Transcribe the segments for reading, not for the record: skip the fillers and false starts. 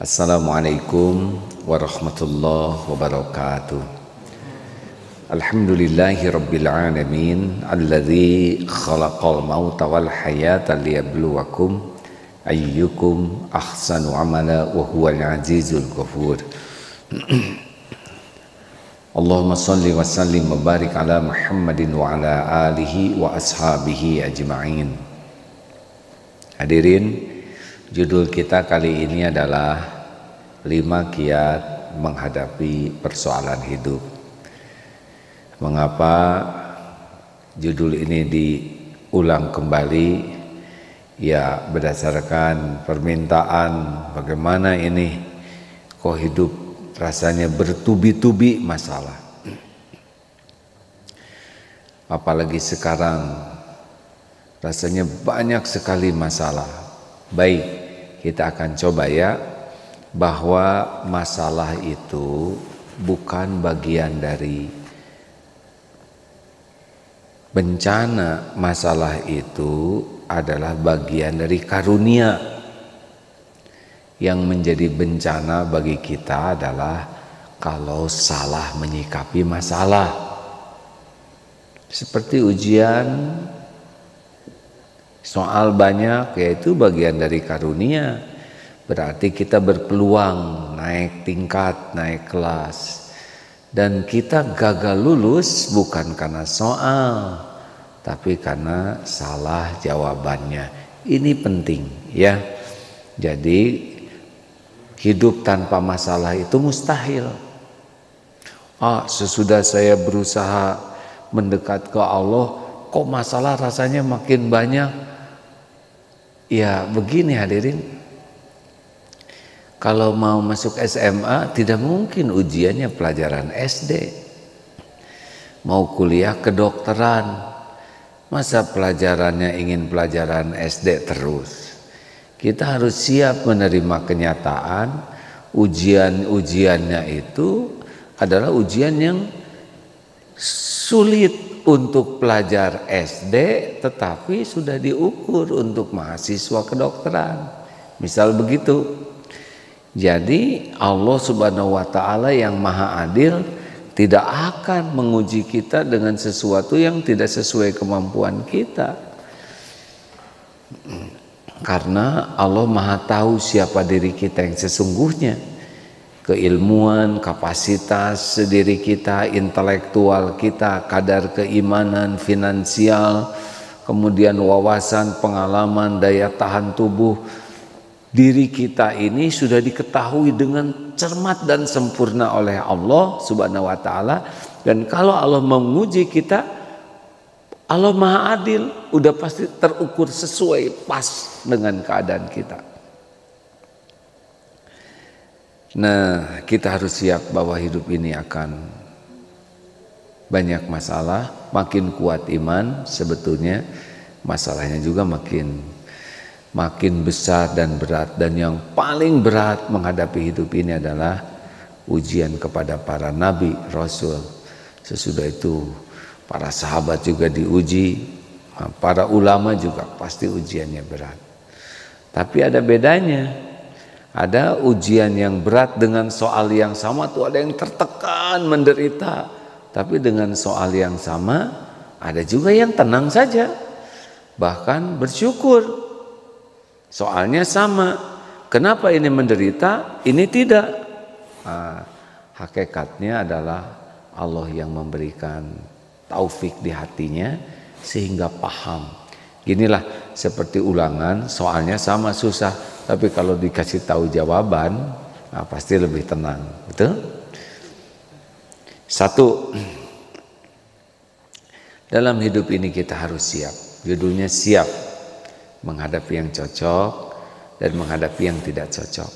Assalamualaikum warahmatullahi wabarakatuh. Alhamdulillahi rabbil alamin alladzi khalaqal mauta wal hayata liyabluwakum ayyukum ahsanu amala wa huwal azizul ghafur. Allahumma salli wa sallim wa barik ala Muhammadin wa ala alihi wa ashabihi ajma'in. Hadirin, judul kita kali ini adalah 5 kiat menghadapi persoalan hidup. Mengapa judul ini diulang kembali? Ya, berdasarkan permintaan bagaimana ini kok hidup rasanya bertubi-tubi masalah. Apalagi sekarang rasanya banyak sekali masalah. Baik, kita akan coba ya, bahwa masalah itu bukan bagian dari bencana. Masalah itu adalah bagian dari karunia. Yang menjadi bencana bagi kita adalah kalau salah menyikapi masalah. Seperti ujian, soal banyak, yaitu bagian dari karunia. Berarti kita berpeluang naik tingkat, naik kelas. Dan kita gagal lulus bukan karena soal, tapi karena salah jawabannya. Ini penting ya. Jadi hidup tanpa masalah itu mustahil. Sesudah saya berusaha mendekat ke Allah, kok masalah rasanya makin banyak. Ya begini hadirin, kalau mau masuk SMA tidak mungkin ujiannya pelajaran SD. Mau kuliah kedokteran, masa pelajarannya ingin pelajaran SD terus. Kita harus siap menerima kenyataan ujian-ujiannya itu adalah ujian yang sulit untuk pelajar SD, tetapi sudah diukur untuk mahasiswa kedokteran. Misal begitu. Jadi Allah Subhanahu wa ta'ala yang maha adil tidak akan menguji kita dengan sesuatu yang tidak sesuai kemampuan kita. Karena Allah maha tahu siapa diri kita yang sesungguhnya. Keilmuan, kapasitas diri kita, intelektual kita, kadar keimanan, finansial, kemudian wawasan, pengalaman, daya tahan tubuh. Diri kita ini sudah diketahui dengan cermat dan sempurna oleh Allah Subhanahu wa ta'ala. Dan kalau Allah menguji kita, Allah maha adil, udah pasti terukur sesuai pas dengan keadaan kita. Nah, kita harus siap bahwa hidup ini akan banyak masalah. Makin kuat iman, sebetulnya masalahnya juga makin besar dan berat. Dan yang paling berat menghadapi hidup ini adalah ujian kepada para nabi, rasul. Sesudah itu para sahabat juga diuji, para ulama juga pasti ujiannya berat. Tapi ada bedanya. Ada ujian yang berat dengan soal yang sama tuh ada yang tertekan, menderita. Tapi dengan soal yang sama ada juga yang tenang saja, bahkan bersyukur. Soalnya sama. Kenapa ini menderita, ini tidak? Hakikatnya adalah Allah yang memberikan taufik di hatinya sehingga paham. Ginilah seperti ulangan, soalnya sama susah, tapi kalau dikasih tahu jawaban, pasti lebih tenang. Betul? 1. Dalam hidup ini kita harus siap. Judulnya siap menghadapi yang cocok dan menghadapi yang tidak cocok.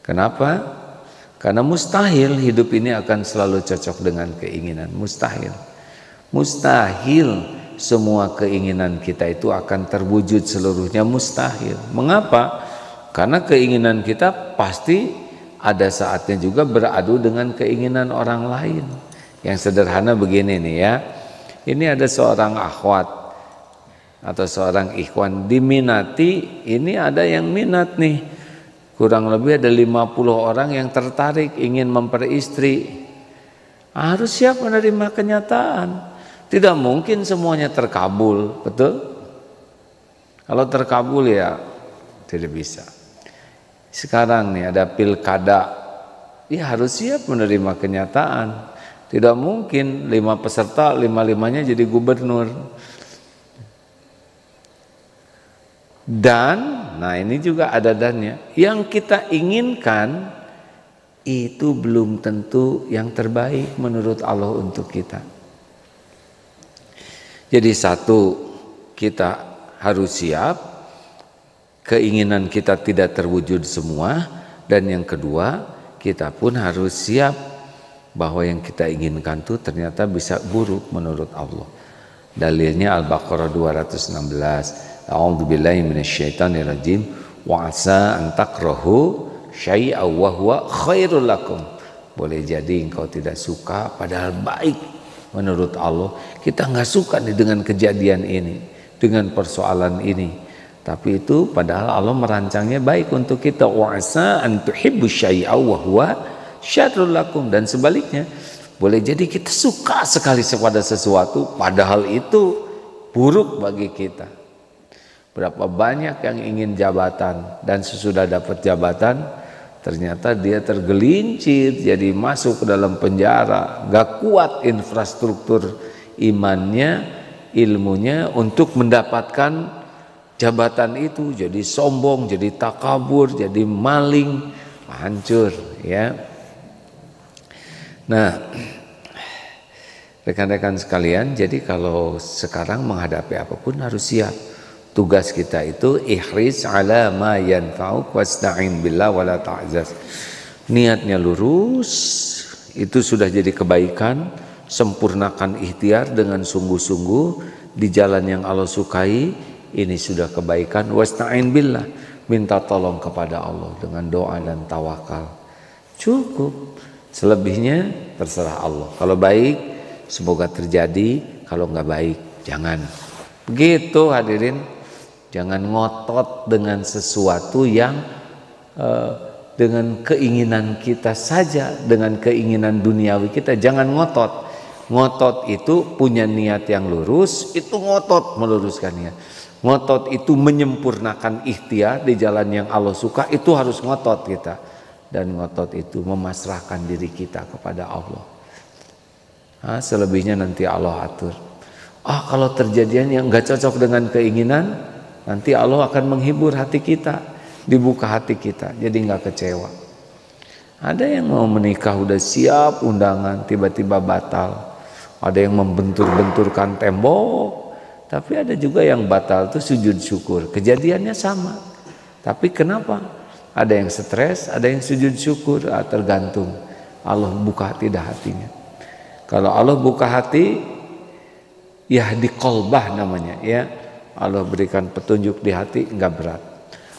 Kenapa? Karena mustahil hidup ini akan selalu cocok dengan keinginan. Mustahil. Mustahil semua keinginan kita itu akan terwujud seluruhnya, mustahil. Mengapa? Karena keinginan kita pasti ada saatnya juga beradu dengan keinginan orang lain. Yang sederhana begini nih ya. Ini ada seorang akhwat atau seorang ikhwan diminati, ini ada yang minat nih, kurang lebih ada 50 orang yang tertarik ingin memperistri. Harus siap menerima kenyataan. Tidak mungkin semuanya terkabul, betul? Kalau terkabul ya tidak bisa. Sekarang nih ada pilkada, ya harus siap menerima kenyataan. Tidak mungkin 5 peserta 5-5-nya jadi gubernur. Dan, nah ini juga ada dannya. Yang kita inginkan itu belum tentu yang terbaik menurut Allah untuk kita. Jadi satu, kita harus siap keinginan kita tidak terwujud semua. Dan yang kedua, kita pun harus siap bahwa yang kita inginkan itu ternyata bisa buruk menurut Allah. Dalilnya Al-Baqarah 216. A'udzubillahi minasyaitonirrajim wa asa an takrahu syai'an wa huwa khairul lakum. Boleh jadi engkau tidak suka padahal baik menurut Allah. Kita nggak suka nih dengan kejadian ini, dengan persoalan ini. Tapi itu padahal Allah merancangnya baik untuk kita. Wa asa an tuhibbu syai'an wa huwa syarrul lakum. Dan sebaliknya, boleh jadi kita suka sekali pada sesuatu padahal itu buruk bagi kita. Berapa banyak yang ingin jabatan dan sesudah dapat jabatan ternyata dia tergelincir jadi masuk ke dalam penjara, gak kuat infrastruktur imannya, ilmunya untuk mendapatkan jabatan itu, jadi sombong, jadi takabur, jadi maling, hancur ya. Nah, rekan-rekan sekalian, jadi kalau sekarang menghadapi apapun harus siap. Tugas kita itu ihris ala ma yanfa'uk wasta'in billah wala ta'zaz. Niatnya lurus, itu sudah jadi kebaikan. Sempurnakan ikhtiar dengan sungguh-sungguh di jalan yang Allah sukai. Ini sudah kebaikan. Wasta'in billah, minta tolong kepada Allah dengan doa dan tawakal. Cukup. Selebihnya terserah Allah. Kalau baik semoga terjadi, kalau nggak baik jangan. Begitu hadirin. Jangan ngotot dengan sesuatu yang dengan keinginan kita saja, dengan keinginan duniawi kita. Jangan ngotot. Ngotot itu punya niat yang lurus, itu ngotot meluruskan niat. Ngotot itu menyempurnakan ikhtiar di jalan yang Allah suka, itu harus ngotot kita. Dan ngotot itu memasrahkan diri kita kepada Allah. Selebihnya nanti Allah atur. Kalau terjadian yang gak cocok dengan keinginan, nanti Allah akan menghibur hati kita, dibuka hati kita, jadi nggak kecewa. Ada yang mau menikah udah siap undangan, tiba-tiba batal. Ada yang membentur-benturkan tembok, tapi ada juga yang batal tuh sujud syukur. Kejadiannya sama, tapi kenapa? Ada yang stres, ada yang sujud syukur, tergantung. Allah buka tidak hatinya. Kalau Allah buka hati, yahdi qalbah namanya, ya. Allah berikan petunjuk di hati, enggak berat.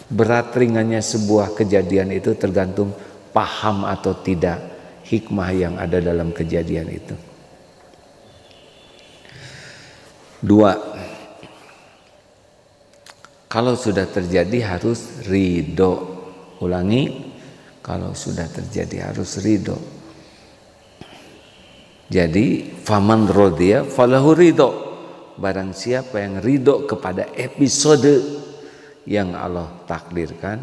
Berat ringannya sebuah kejadian itu tergantung paham atau tidak hikmah yang ada dalam kejadian itu. 2. Kalau sudah terjadi harus ridho. Ulangi, kalau sudah terjadi harus ridho. Jadi faman rodiya falahu ridho. Barang siapa yang ridho kepada episode yang Allah takdirkan,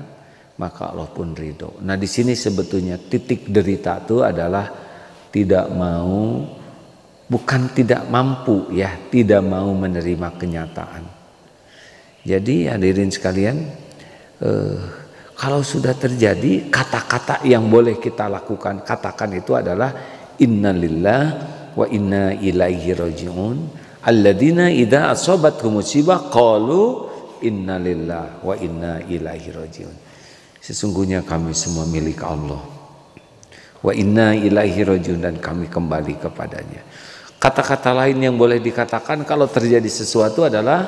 maka Allah pun ridho. Nah di sini sebetulnya titik derita itu adalah tidak mau, bukan tidak mampu ya, tidak mau menerima kenyataan. Jadi hadirin sekalian, kalau sudah terjadi, kata-kata yang boleh kita lakukan, katakan itu adalah innalillah wa inna ilaihi raji'un. Alladzina idza asabathum musibah qalu innalillah wa inna ilaihi rajiun. Sesungguhnya kami semua milik Allah. Wa inna ilaihi rajiun, dan kami kembali kepadanya. Kata-kata lain yang boleh dikatakan kalau terjadi sesuatu adalah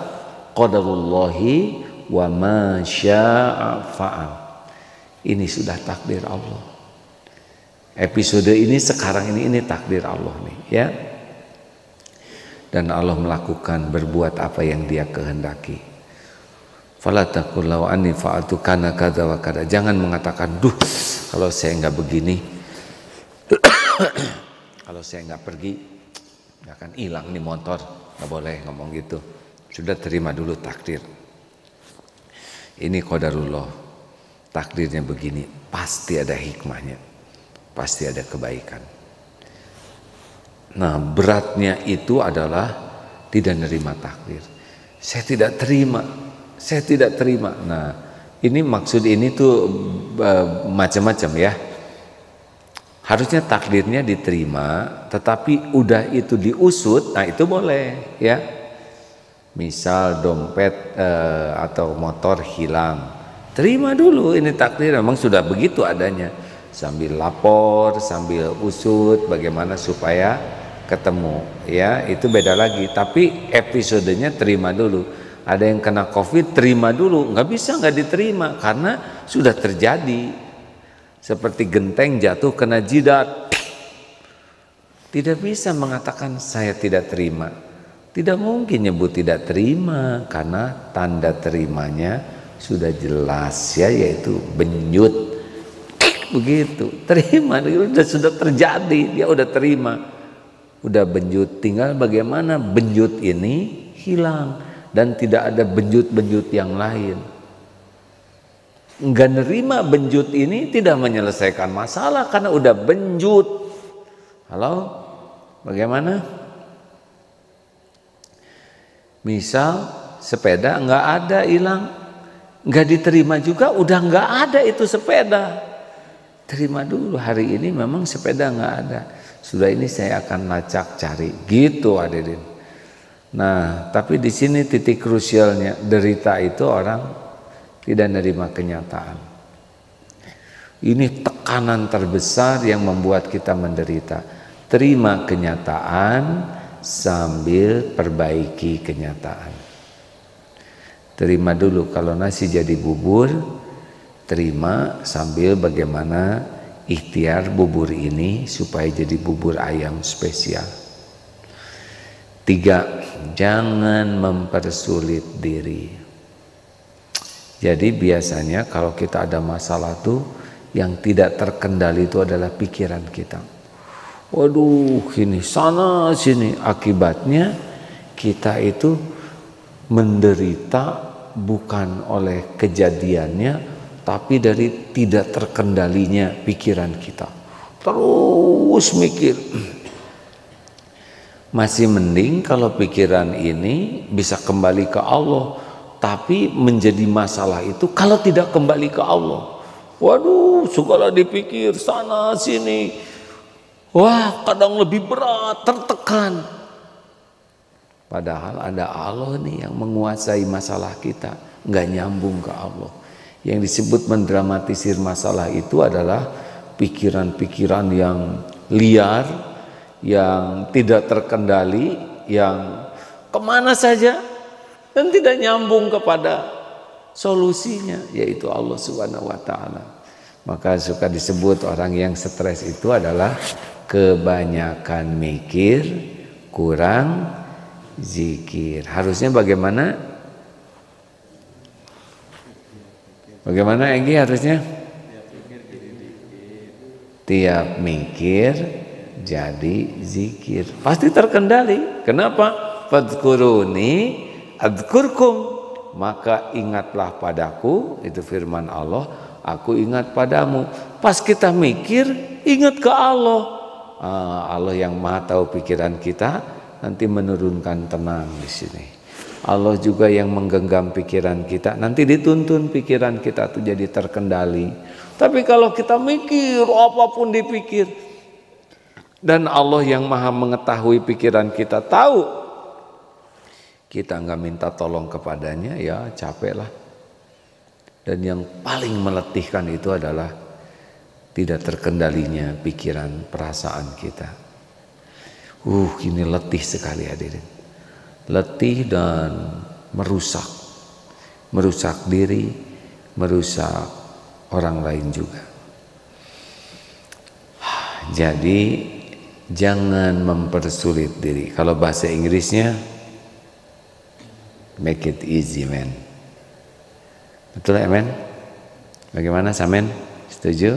qadarullahi wa ma syaa fa'al. Ini sudah takdir Allah. Episode ini sekarang ini takdir Allah nih, ya. Dan Allah melakukan berbuat apa yang Dia kehendaki. Fala taqul law anni fa'altu kana kadza wa kadza. Jangan mengatakan, duh kalau saya nggak begini, kalau saya nggak pergi, nggak akan hilang nih motor. Nggak boleh ngomong gitu. Sudah terima dulu takdir. Ini qadarullah, takdirnya begini, pasti ada hikmahnya, pasti ada kebaikan. Nah, beratnya itu adalah tidak nerima takdir. Saya tidak terima, saya tidak terima. Nah, ini maksud ini tuh macam-macam ya. Harusnya takdirnya diterima, tetapi udah itu diusut, nah itu boleh ya. Misal dompet atau motor hilang, terima dulu ini takdir, memang sudah begitu adanya. Sambil lapor, sambil usut bagaimana supaya ketemu ya, itu beda lagi. Tapi episodenya terima dulu. Ada yang kena COVID, terima dulu. Nggak bisa nggak diterima karena sudah terjadi. Seperti genteng jatuh kena jidat, tidak bisa mengatakan saya tidak terima. Tidak mungkin nyebut tidak terima karena tanda terimanya sudah jelas ya, yaitu benjut. Begitu, terima, sudah terjadi, dia udah terima, udah benjut, tinggal bagaimana benjut ini hilang dan tidak ada benjut-benjut yang lain. Enggak nerima benjut ini tidak menyelesaikan masalah karena udah benjut. Halo, bagaimana? Misal sepeda nggak ada, hilang, nggak diterima juga, udah nggak ada itu sepeda. Terima dulu, hari ini memang sepeda nggak ada. Sudah ini saya akan lacak cari, gitu hadirin. Nah, tapi di sini titik krusialnya, derita itu orang tidak menerima kenyataan. Ini tekanan terbesar yang membuat kita menderita. Terima kenyataan sambil perbaiki kenyataan. Terima dulu kalau nasi jadi bubur, terima sambil bagaimana ikhtiar bubur ini supaya jadi bubur ayam spesial. 3, jangan mempersulit diri. Jadi biasanya kalau kita ada masalah tuh yang tidak terkendali itu adalah pikiran kita. Waduh, ini sana sini, akibatnya kita itu menderita bukan oleh kejadiannya, tapi dari tidak terkendalinya pikiran kita. Terus mikir. Masih mending kalau pikiran ini bisa kembali ke Allah, tapi menjadi masalah itu kalau tidak kembali ke Allah. Waduh, segala dipikir sana sini. Wah, kadang lebih berat, tertekan. Padahal ada Allah nih yang menguasai masalah kita, nggak nyambung ke Allah. Yang disebut mendramatisir masalah itu adalah pikiran-pikiran yang liar, yang tidak terkendali, yang kemana saja dan tidak nyambung kepada solusinya, yaitu Allah Subhanahu wa Ta'ala. Maka suka disebut orang yang stres itu adalah kebanyakan mikir, kurang zikir. Harusnya bagaimana? Bagaimana Egi harusnya? Tiap mikir jadi zikir. Pasti terkendali. Kenapa? Fadhkuruni adzkurkum. Maka ingatlah padaku, itu firman Allah, aku ingat padamu. Pas kita mikir, ingat ke Allah. Allah yang maha tahu pikiran kita nanti menurunkan tenang di sini. Allah juga yang menggenggam pikiran kita, nanti dituntun pikiran kita tuh jadi terkendali. Tapi kalau kita mikir apapun dipikir, dan Allah yang maha mengetahui pikiran kita tahu, kita nggak minta tolong kepadanya, ya capek lah. Dan yang paling meletihkan itu adalah tidak terkendalinya pikiran, perasaan kita. Ini letih sekali hadirin. Letih dan merusak. Merusak diri, merusak orang lain juga. Jadi jangan mempersulit diri. Kalau bahasa Inggrisnya make it easy man. Betul ya men? Bagaimana Samen? Setuju?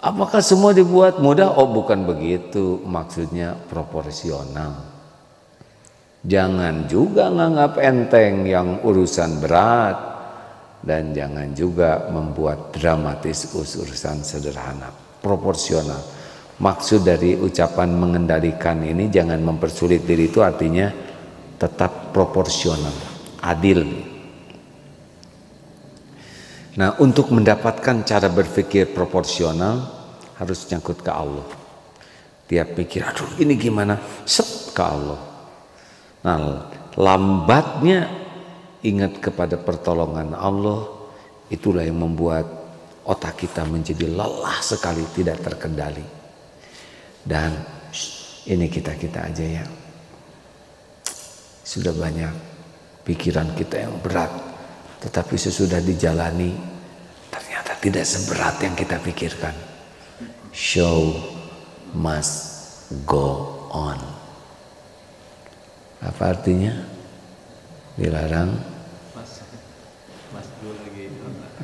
Apakah semua dibuat mudah? Oh bukan begitu, maksudnya proporsional. Jangan juga nganggap enteng yang urusan berat, dan jangan juga membuat dramatis urusan sederhana. Proporsional. Maksud dari ucapan mengendalikan ini jangan mempersulit diri, itu artinya tetap proporsional, adil. Nah, untuk mendapatkan cara berpikir proporsional harus nyangkut ke Allah. Tiap pikir, aduh ini gimana? Set ke Allah. Nah, lambatnya ingat kepada pertolongan Allah, itulah yang membuat otak kita menjadi lelah sekali, tidak terkendali. Dan ini kita-kita aja ya, sudah banyak pikiran kita yang berat, tetapi sesudah dijalani ternyata tidak seberat yang kita pikirkan. Show must go on. Apa artinya? Dilarang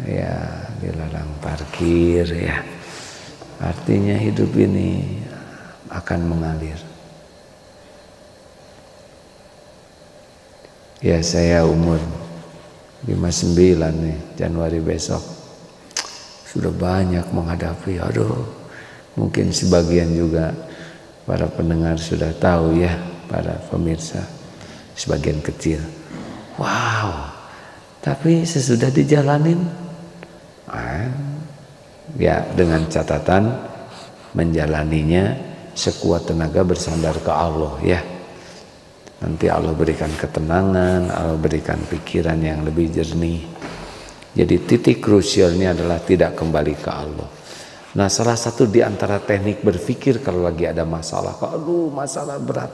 ya, dilarang parkir ya. Artinya hidup ini akan mengalir. Ya, saya umur 59 nih, Januari besok. Sudah banyak menghadapi, mungkin sebagian juga para pendengar sudah tahu ya, para pemirsa, sebagian kecil. Wow, tapi sesudah dijalanin, ya dengan catatan menjalaninya sekuat tenaga bersandar ke Allah ya. Nanti Allah berikan ketenangan, Allah berikan pikiran yang lebih jernih. Jadi titik krusialnya adalah tidak kembali ke Allah. Nah, salah satu di antara teknik berpikir kalau lagi ada masalah, masalah berat,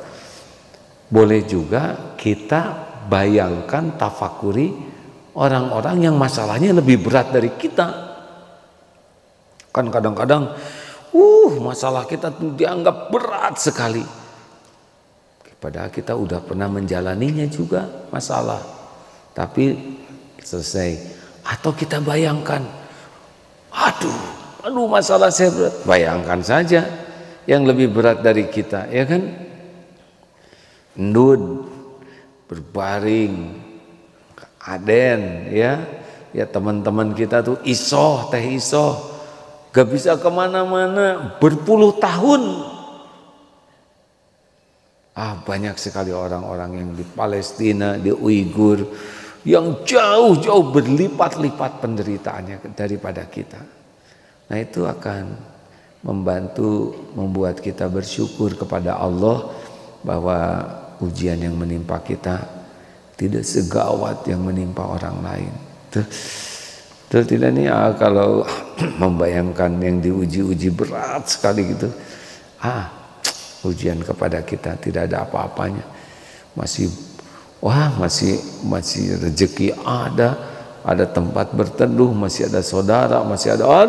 boleh juga kita bayangkan, tafakuri orang-orang yang masalahnya lebih berat dari kita. Kan kadang-kadang masalah kita tuh dianggap berat sekali, padahal kita udah pernah menjalaninya juga masalah, tapi selesai. Atau kita bayangkan, aduh masalah saya berat. Bayangkan saja yang lebih berat dari kita, ya kan? Ndud, berbaring, aden, ya teman-teman kita tuh teh isoh, gak bisa kemana-mana berpuluh tahun. Banyak sekali orang-orang yang di Palestina, di Uighur, yang jauh-jauh berlipat-lipat penderitaannya daripada kita. Nah, itu akan membantu membuat kita bersyukur kepada Allah bahwa ujian yang menimpa kita tidak segawat yang menimpa orang lain. Betul tidak nih? Kalau membayangkan yang diuji-uji berat sekali gitu, ujian kepada kita tidak ada apa-apanya, masih rezeki ada tempat berteduh, masih ada saudara, masih ada,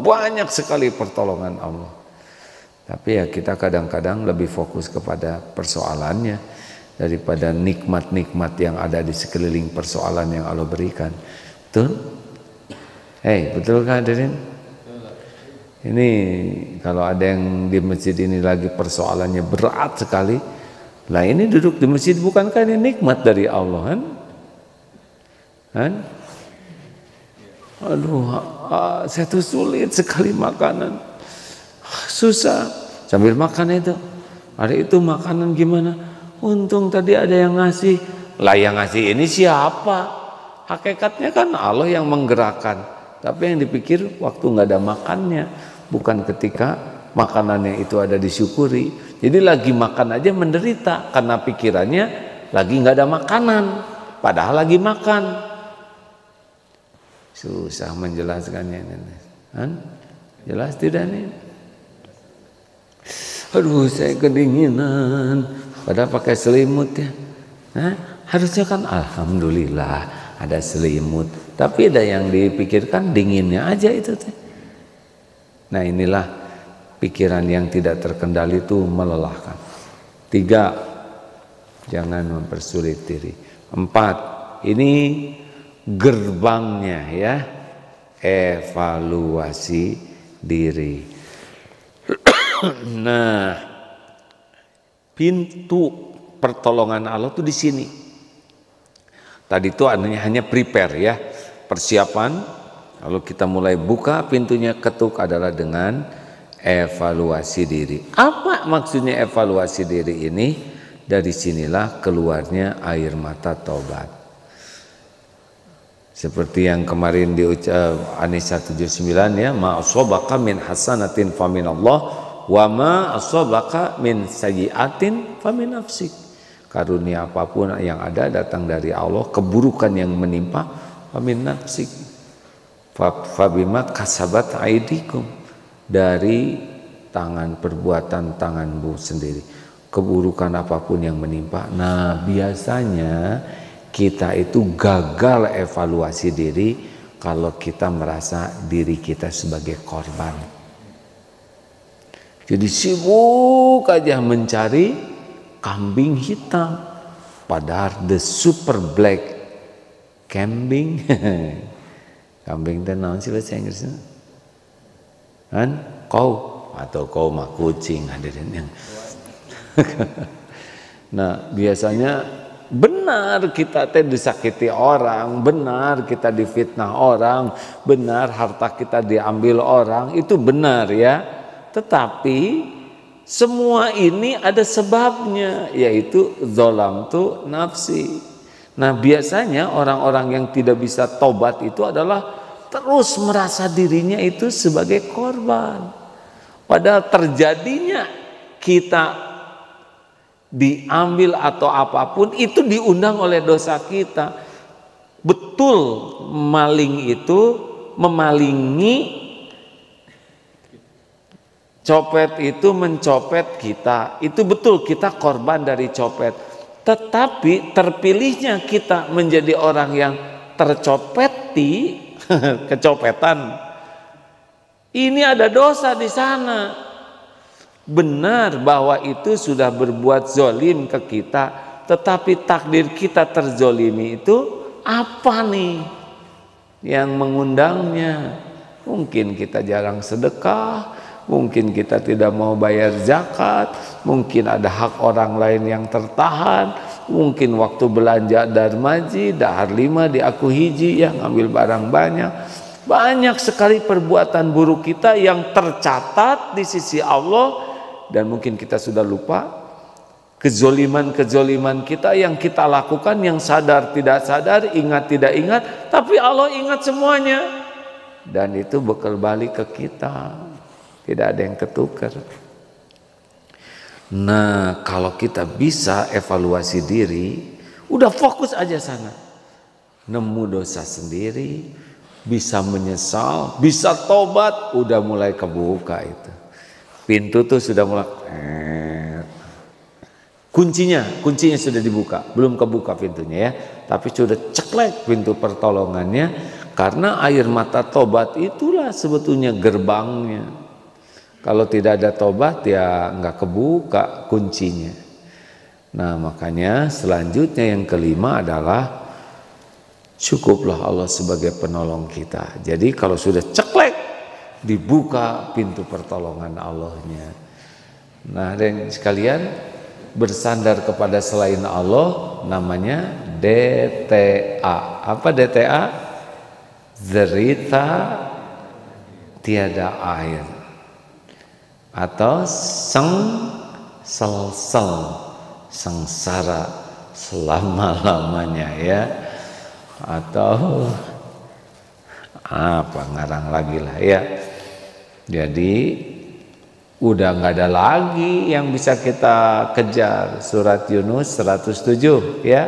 banyak sekali pertolongan Allah. Tapi ya kita kadang-kadang lebih fokus kepada persoalannya daripada nikmat-nikmat yang ada di sekeliling persoalan yang Allah berikan. Betul? Betul kan hadirin? Ini kalau ada yang di masjid ini lagi persoalannya berat sekali, lah ini duduk di masjid bukankah ini nikmat dari Allah kan? Saya tuh sulit sekali makanan, susah sambil makan itu. Hari itu makanan gimana? Untung tadi ada yang ngasih. Lah yang ngasih ini siapa? Hakikatnya kan Allah yang menggerakkan. Tapi yang dipikir waktu nggak ada makannya, bukan ketika makanannya itu ada disyukuri. Jadi lagi makan aja menderita karena pikirannya lagi nggak ada makanan, padahal lagi makan. Susah menjelaskannya ini. Jelas tidak nih? Saya kedinginan, padahal pakai selimut ya. Harusnya kan alhamdulillah ada selimut, tapi ada yang dipikirkan dinginnya aja itu. Nah, inilah pikiran yang tidak terkendali itu melelahkan. 3, jangan mempersulit diri. 4, ini gerbangnya ya, evaluasi diri. Nah, pintu pertolongan Allah tuh di sini. Tadi itu hanya prepare ya, persiapan. Lalu kita mulai buka pintunya, ketuk adalah dengan evaluasi diri. Apa maksudnya evaluasi diri ini? Dari sinilah keluarnya air mata taubat. Seperti yang kemarin diucap An-Nisa 79 ya, ma asabaka min hasanatin faminallah wa ma asabaka min sayyi'atin famin nafsik. Karunia apapun yang ada datang dari Allah, keburukan yang menimpa famin nafsik. Fabima kasabat aidikum, dari tangan perbuatan tanganmu sendiri. Keburukan apapun yang menimpa. Nah, biasanya kita itu gagal evaluasi diri kalau kita merasa diri kita sebagai korban. Jadi sibuk aja mencari kambing hitam, padahal the super black kambing. Kambing itu naon sih bahasa Inggrisnya? Kan kau atau kau mah kucing, hadirin yang. Nah, biasanya benar kita disakiti orang, benar kita difitnah orang, benar harta kita diambil orang, itu benar ya. Tetapi semua ini ada sebabnya, yaitu zolam tu nafsi. Nah, biasanya orang-orang yang tidak bisa tobat itu adalah terus merasa dirinya itu sebagai korban. Padahal terjadinya kita diambil atau apapun itu diundang oleh dosa kita. Betul, maling itu memalingi, copet itu mencopet kita. Itu betul, kita korban dari copet. Tetapi terpilihnya kita menjadi orang yang tercopeti, kecopetan, ini ada dosa di sana. Benar bahwa itu sudah berbuat zolim ke kita, tetapi takdir kita terzolimi itu apa nih yang mengundangnya? Mungkin kita jarang sedekah, mungkin kita tidak mau bayar zakat, mungkin ada hak orang lain yang tertahan, mungkin waktu belanja darmaji, dahar 5 di aku hiji yang ngambil barang banyak. Banyak sekali perbuatan buruk kita yang tercatat di sisi Allah. Dan mungkin kita sudah lupa kezoliman-kezoliman kita yang kita lakukan, yang sadar tidak sadar, ingat tidak ingat, tapi Allah ingat semuanya. Dan itu bekal balik ke kita, tidak ada yang ketukar. Nah, kalau kita bisa evaluasi diri, udah fokus aja sana, nemu dosa sendiri, bisa menyesal, bisa tobat, udah mulai kebuka itu. Pintu tuh sudah mulai, kuncinya sudah dibuka, belum kebuka pintunya ya, tapi sudah ceklek pintu pertolongannya, karena air mata tobat itulah sebetulnya gerbangnya. Kalau tidak ada tobat ya nggak kebuka kuncinya. Nah, makanya selanjutnya yang kelima adalah cukuplah Allah sebagai penolong kita. Jadi kalau sudah ceklek, dibuka pintu pertolongan Allahnya. Nah, dan sekalian, bersandar kepada selain Allah namanya DTA. Apa DTA? Derita tiada air, atau selsel, sengsara selama-lamanya ya, atau apa ngarang lagi lah ya. Jadi udah nggak ada lagi yang bisa kita kejar. Surat Yunus 107 ya.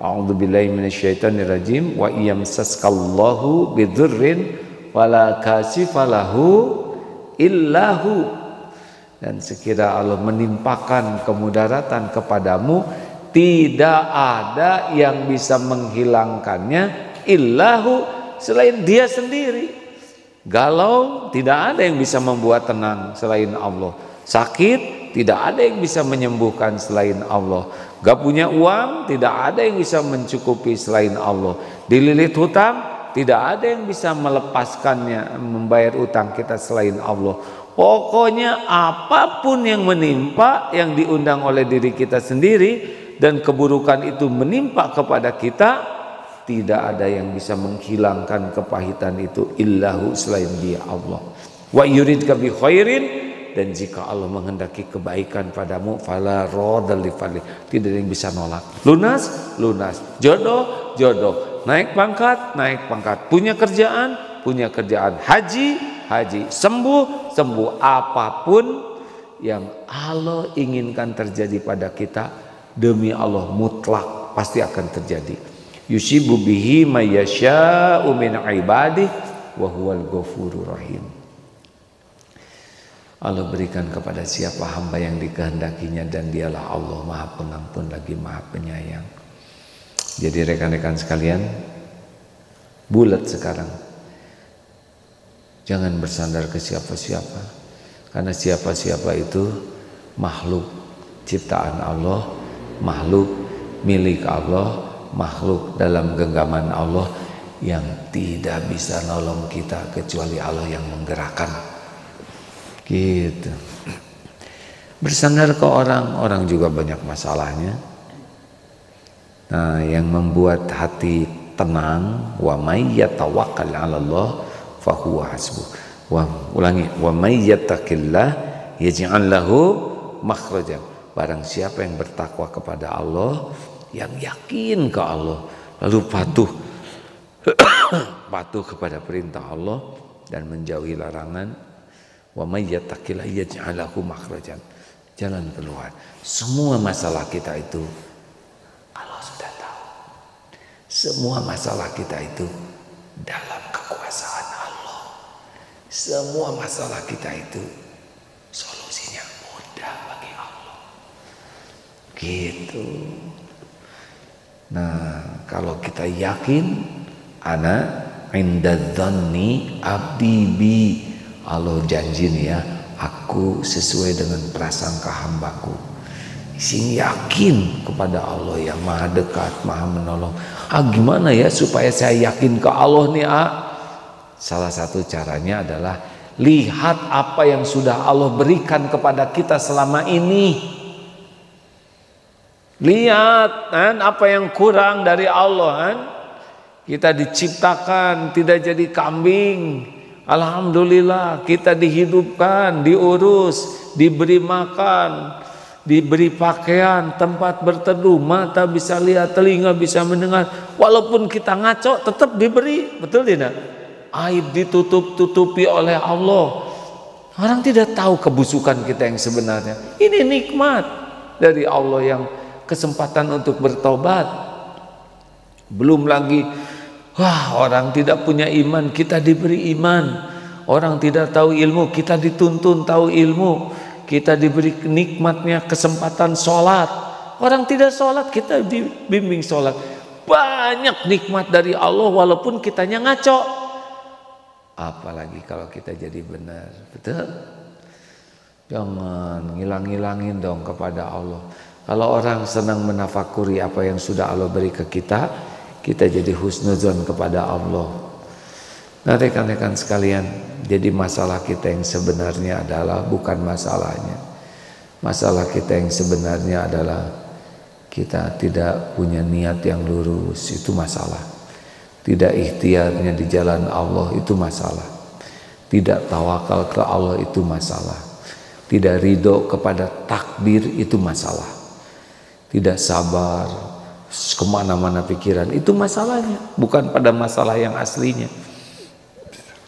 A'udzubillahi minasyaitonirrajim, wa iyamsaskallahu bidzurrin wala kashifalahu illahu. Dan sekira Allah menimpakan kemudaratan kepadamu, tidak ada yang bisa menghilangkannya illahu, selain Dia sendiri. Galau, tidak ada yang bisa membuat tenang selain Allah. Sakit, tidak ada yang bisa menyembuhkan selain Allah. Gak punya uang, tidak ada yang bisa mencukupi selain Allah. Dililit hutang, tidak ada yang bisa melepaskannya, membayar utang kita selain Allah. Pokoknya apapun yang menimpa, yang diundang oleh diri kita sendiri, dan keburukan itu menimpa kepada kita, tidak ada yang bisa menghilangkan kepahitan itu illahu, selain Dia Allah. Wa yuridka bi khairin, dan jika Allah menghendaki kebaikan padamu, fala radha li fadli, tidak ada yang bisa nolak. Lunas, lunas. Jodoh, jodoh. Naik pangkat, naik pangkat. Punya kerjaan, punya kerjaan. Haji, haji. Sembuh, sembuh. Apapun yang Allah inginkan terjadi pada kita, demi Allah mutlak pasti akan terjadi. Yusibu bihi may yasha'u min ibadihi wa huwal ghafurur rahim. Allah berikan kepada siapa hamba yang dikehendakinya, dan Dialah Allah Maha Pengampun lagi Maha Penyayang. Jadi rekan-rekan sekalian, bulat sekarang. Jangan bersandar ke siapa-siapa, karena siapa-siapa itu makhluk ciptaan Allah, makhluk milik Allah, makhluk dalam genggaman Allah, yang tidak bisa nolong kita kecuali Allah yang menggerakkan. Gitu. Bersandar ke orang juga banyak masalahnya. Nah, yang membuat hati tenang, wa may yatawakkal 'ala Allah fa huwa hasbuh. Wa may yattaqillah yaj'al lahu makhrajan. Barang siapa yang bertakwa kepada Allah, yang yakin ke Allah, lalu patuh kepada perintah Allah dan menjauhi larangan, wa may yattaqillah yaj'al lahu makhrajan, jalan keluar. Semua masalah kita itu Allah sudah tahu. Semua masalah kita itu dalam kekuasaan Allah. Semua masalah kita itu solusinya mudah bagi Allah. Gitu. Nah, kalau kita yakin, ana inda dzanni abdi bi, Allah janji nih ya, aku sesuai dengan prasangka hambaku. Sing yakin kepada Allah yang maha dekat, maha menolong. Gimana ya supaya saya yakin ke Allah nih? Salah satu caranya adalah lihat apa yang sudah Allah berikan kepada kita selama ini. Lihat kan apa yang kurang dari Allah kan. Kita diciptakan tidak jadi kambing. Alhamdulillah kita dihidupkan, diurus, diberi makan, diberi pakaian, tempat berteduh, mata bisa lihat, telinga bisa mendengar. Walaupun kita ngaco tetap diberi, betul tidak? Aib ditutup-tutupi oleh Allah. Orang tidak tahu kebusukan kita yang sebenarnya. Ini nikmat dari Allah, yang kesempatan untuk bertobat. Belum lagi orang tidak punya iman, kita diberi iman. Orang tidak tahu ilmu, kita dituntun tahu ilmu. Kita diberi nikmatnya kesempatan sholat. Orang tidak sholat, kita dibimbing sholat. Banyak nikmat dari Allah walaupun kitanya ngaco. Apalagi kalau kita jadi benar. Betul? Jangan ngilang-ngilangin dong kepada Allah. Kalau orang senang menafakuri apa yang sudah Allah beri ke kita, kita jadi husnuzon kepada Allah. Nah rekan-rekan sekalian, jadi masalah kita yang sebenarnya adalah bukan masalahnya. Masalah kita yang sebenarnya adalah kita tidak punya niat yang lurus, itu masalah. Tidak ikhtiarnya di jalan Allah, itu masalah. Tidak tawakal ke Allah, itu masalah. Tidak ridho kepada takdir, itu masalah. Tidak sabar kemana-mana pikiran, itu masalahnya, bukan pada masalah yang aslinya.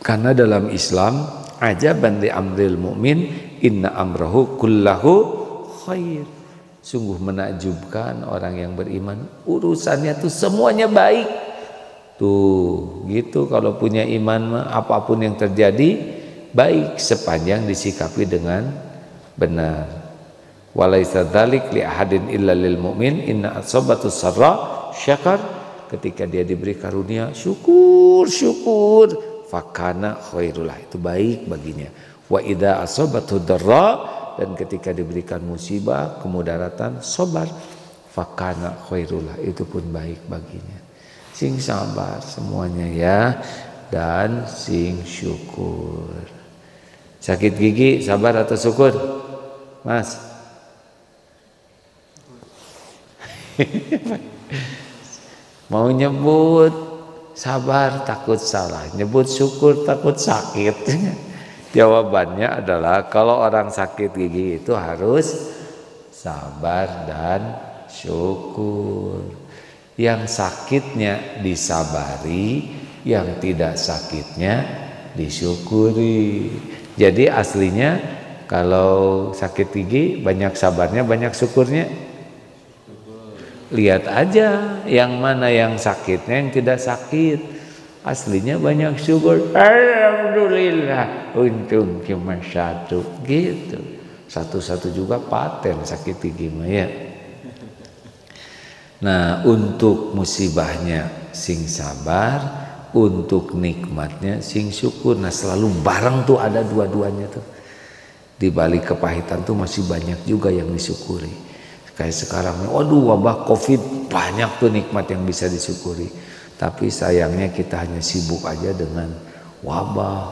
Karena dalam Islam, ajaban li amril mu'min, inna amrahu kullahu khair. Sungguh menakjubkan orang yang beriman, urusannya tuh semuanya baik. Tuh gitu, kalau punya iman mah apapun yang terjadi baik sepanjang disikapi dengan benar. Walaisa dzalik li ahadin illa lil mu'min, inna asabatu sarra syakar. Ketika dia diberi karunia, syukur, fakana khairullah, itu baik baginya. Wa idza asabatu darra, dan ketika diberikan musibah, kemudaratan, sabar, fakana khairullah, itu pun baik baginya. sing sabar semuanya ya, dan sing syukur. Sakit gigi sabar atau syukur, Mas? Mau nyebut sabar takut salah, nyebut syukur takut sakit. Jawabannya adalah kalau orang sakit gigi itu harus sabar dan syukur. Yang sakitnya disabari, yang tidak sakitnya disyukuri. Jadi aslinya kalau sakit gigi banyak sabarnya, banyak syukurnya. Lihat aja yang mana yang sakitnya, yang tidak sakit. Aslinya banyak syukur. Alhamdulillah, untung cuma satu gitu. Satu-satu juga paten sakit gigi mah ya. Nah, untuk musibahnya sing sabar, untuk nikmatnya sing syukur. Nah, selalu bareng tuh ada dua-duanya tuh. Di balik kepahitan tuh masih banyak juga yang disyukuri. Kayak sekarang, waduh wabah Covid, banyak tuh nikmat yang bisa disyukuri. Tapi sayangnya kita hanya sibuk aja dengan wabah,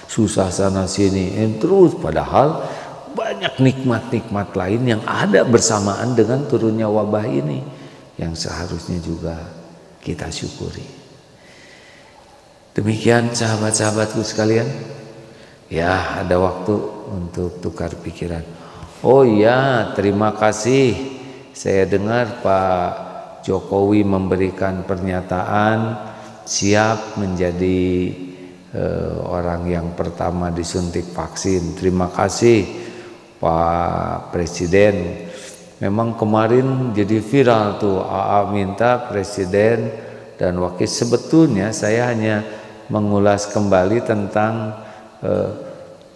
susah sana sini, terus padahal banyak nikmat-nikmat lain yang ada bersamaan dengan turunnya wabah ini yang seharusnya juga kita syukuri. Demikian sahabat-sahabatku sekalian. Ya, ada waktu untuk tukar pikiran. Oh iya, terima kasih. Saya dengar Pak Jokowi memberikan pernyataan siap menjadi orang yang pertama disuntik vaksin. Terima kasih Pak Presiden. Memang kemarin jadi viral tuh, AA minta Presiden dan Wakil. Sebetulnya saya hanya mengulas kembali tentang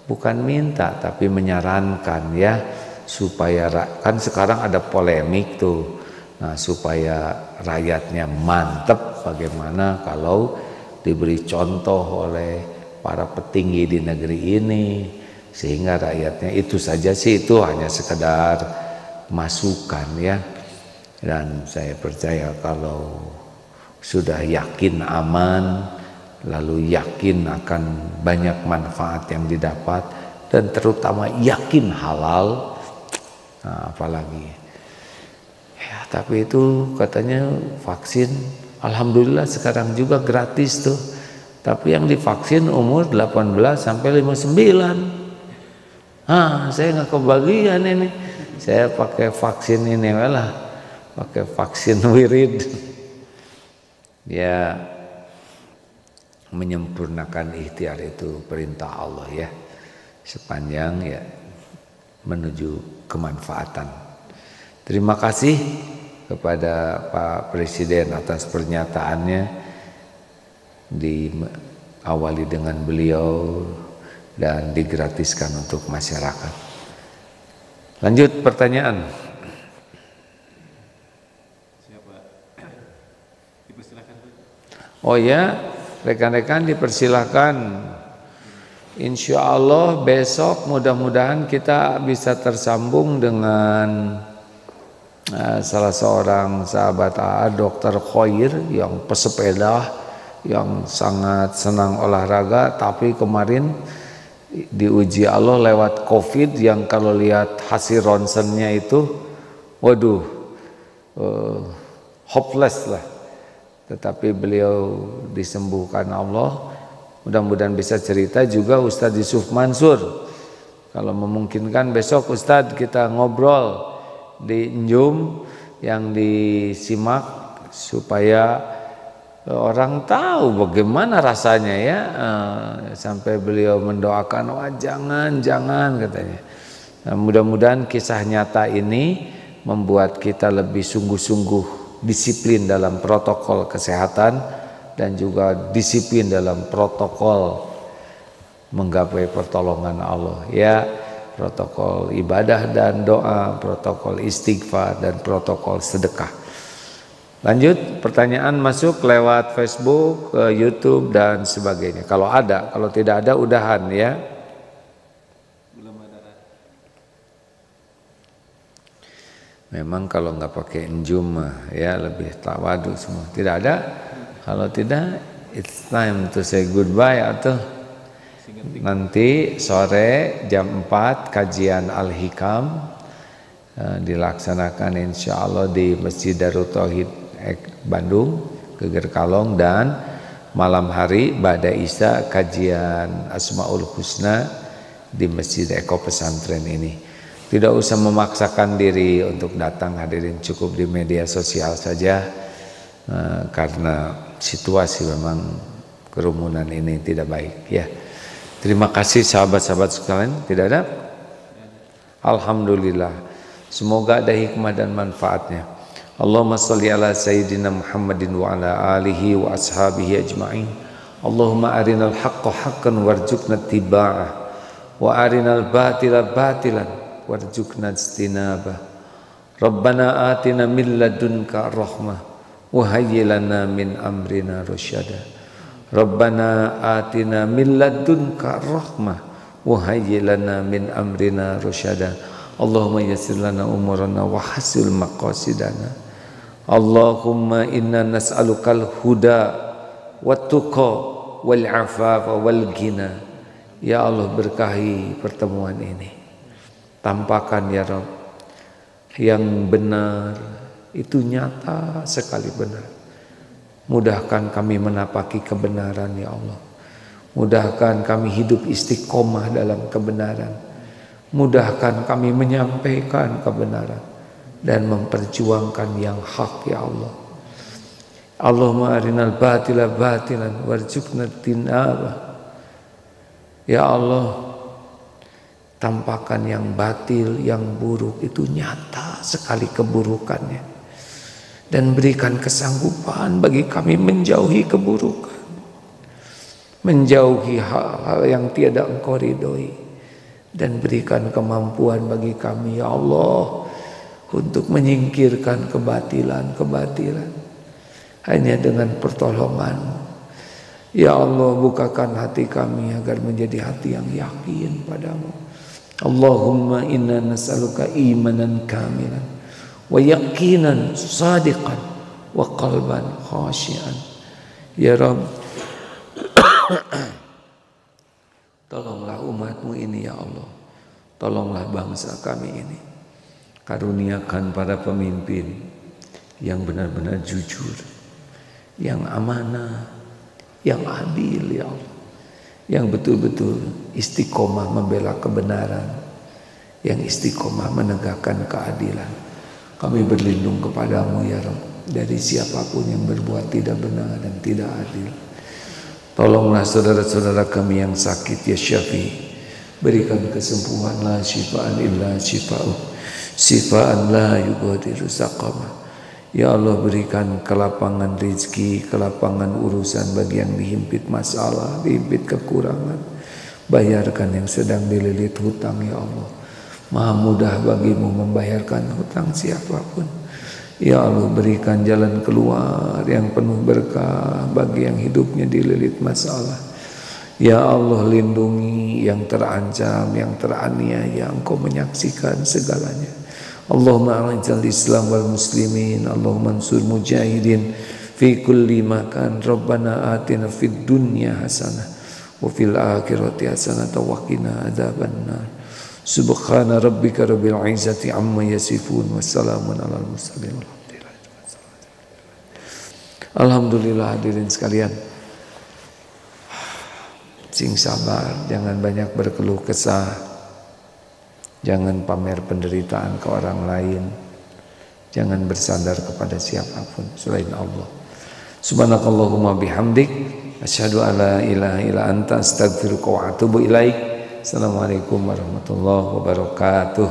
bukan minta tapi menyarankan ya, supaya kan sekarang ada polemik tuh. Nah, supaya rakyatnya mantep, bagaimana kalau diberi contoh oleh para petinggi di negeri ini sehingga rakyatnya, itu saja sih, itu hanya sekedar masukan ya. Dan saya percaya kalau sudah yakin aman, lalu yakin akan banyak manfaat yang didapat, dan terutama yakin halal, nah, apalagi ya. Tapi itu katanya vaksin, alhamdulillah sekarang juga gratis tuh. Tapi yang divaksin umur 18 sampai 59. Saya nggak kebagian ini. Saya pakai vaksin ini lah, pakai vaksin wirid. Ya, menyempurnakan ikhtiar itu perintah Allah ya, sepanjang ya menuju kemanfaatan. Terima kasih kepada Pak Presiden atas pernyataannya, diawali dengan beliau dan digratiskan untuk masyarakat. Lanjut pertanyaan. Siapa? Dipersilakan. Oh ya, rekan-rekan dipersilahkan. Insya Allah besok mudah-mudahan kita bisa tersambung dengan salah seorang sahabat AA, Dr. Khoir, yang pesepeda, yang sangat senang olahraga, tapi kemarin diuji Allah lewat Covid, yang kalau lihat hasil ronsennya itu, waduh, hopeless lah. Tetapi beliau disembuhkan Allah. Mudah-mudahan bisa cerita juga Ustadz Yusuf Mansur. Kalau memungkinkan besok Ustadz kita ngobrol di Njum yang disimak, supaya orang tahu bagaimana rasanya ya, sampai beliau mendoakan, wah jangan katanya. Nah, mudah-mudahan kisah nyata ini membuat kita lebih sungguh-sungguh disiplin dalam protokol kesehatan dan juga disiplin dalam protokol menggapai pertolongan Allah ya, protokol ibadah dan doa, protokol istighfar dan protokol sedekah. Lanjut, pertanyaan masuk lewat Facebook, YouTube dan sebagainya. Kalau ada, kalau tidak ada udahan ya. Belum ada. Memang kalau nggak pakai enjum mah ya lebih tawadu semua. Tidak ada. Kalau tidak, it's time to say goodbye atau nanti sore jam 4 kajian Al-Hikam dilaksanakan insya Allah di Masjid Darut Tauhid Bandung, Geger Kalong, dan malam hari ba'da Isya kajian Asmaul Husna di Masjid Eko Pesantren ini. Tidak usah memaksakan diri untuk datang, hadirin, cukup di media sosial saja karena situasi memang kerumunan ini tidak baik ya. Terima kasih sahabat-sahabat sekalian. Tidak ada? Alhamdulillah. Semoga ada hikmah dan manfaatnya. Allahumma salli ala sayyidina Muhammadin wa ala alihi wa ashabihi ajma'in. Allahumma arinal haqqa haqqan warzuqna ittiba'ah wa arinal batila batilan warzuqna ijtinabah. Rabbana atina min ladunka rahmah wa hayyi lana min amrina rasyada. Rabbana atina min ladunka rahmah wa hayyi lana min amrina rasyada. Allahumma yassir lana umurana wa hasil maqasidana. Allahumma inna nas'alukal huda wat tuqa wal afafa wal ghina. Ya Allah, berkahi pertemuan ini. Tampakkan ya Rabb yang benar itu nyata sekali benar. Mudahkan kami menapaki kebenaran ya Allah. Mudahkan kami hidup istiqomah dalam kebenaran. Mudahkan kami menyampaikan kebenaran dan memperjuangkan yang hak ya Allah. Allahumma arinal batila batilan warzuqna tinabah. Ya Allah, tampakkan yang batil, yang buruk itu nyata sekali keburukannya, dan berikan kesanggupan bagi kami menjauhi keburukan, menjauhi hal-hal yang tiada Engkau ridhoi, dan berikan kemampuan bagi kami ya Allah untuk menyingkirkan kebatilan-kebatilan hanya dengan pertolongan-Mu. Ya Allah, bukakan hati kami agar menjadi hati yang yakin padamu. Allahumma inna nas'aluka imanan kamilan wa yaqinan sadiqan wa qalban khashian. Ya Rabb, tolonglah umat-Mu ini ya Allah. Tolonglah bangsa kami ini. Karuniakan para pemimpin yang benar-benar jujur, yang amanah, yang adil ya Allah, yang betul-betul istiqomah membela kebenaran, yang istiqomah menegakkan keadilan. Kami berlindung kepadamu ya Rabb dari siapapun yang berbuat tidak benar dan tidak adil. Tolonglah saudara-saudara kami yang sakit ya Syafi. Berikan kesembuhan, la syifaan illa syifa'u, syifaan la yughadiru saqama. Ya Allah, berikan kelapangan rezeki, kelapangan urusan bagi yang dihimpit masalah, dihimpit kekurangan. Bayarkan yang sedang dililit hutang ya Allah. Maha mudah bagimu membayarkan hutang siapapun. Ya Allah, berikan jalan keluar yang penuh berkah bagi yang hidupnya dililit masalah. Ya Allah, lindungi yang terancam, yang teraniaya. Engkau menyaksikan segalanya. Allahumma a'izal Islam wal muslimin. Allahumma ansur mujahidin fi kulli makan. Rabbana atina fid dunya hasanah wa fil akhirati hasanah wa qina adzabannar. Subhana rabbika rabbil izzati amma yasifun wa salamun alal mursalin. Alhamdulillah hadirin sekalian. Sing sabar, jangan banyak berkeluh kesah. Jangan pamer penderitaan ke orang lain. Jangan bersandar kepada siapapun selain Allah. Subhanakallahumma bihamdik asyhadu alla ilaha illa anta astaghfiruka wa atubu ilaik. Assalamualaikum warahmatullahi wabarakatuh.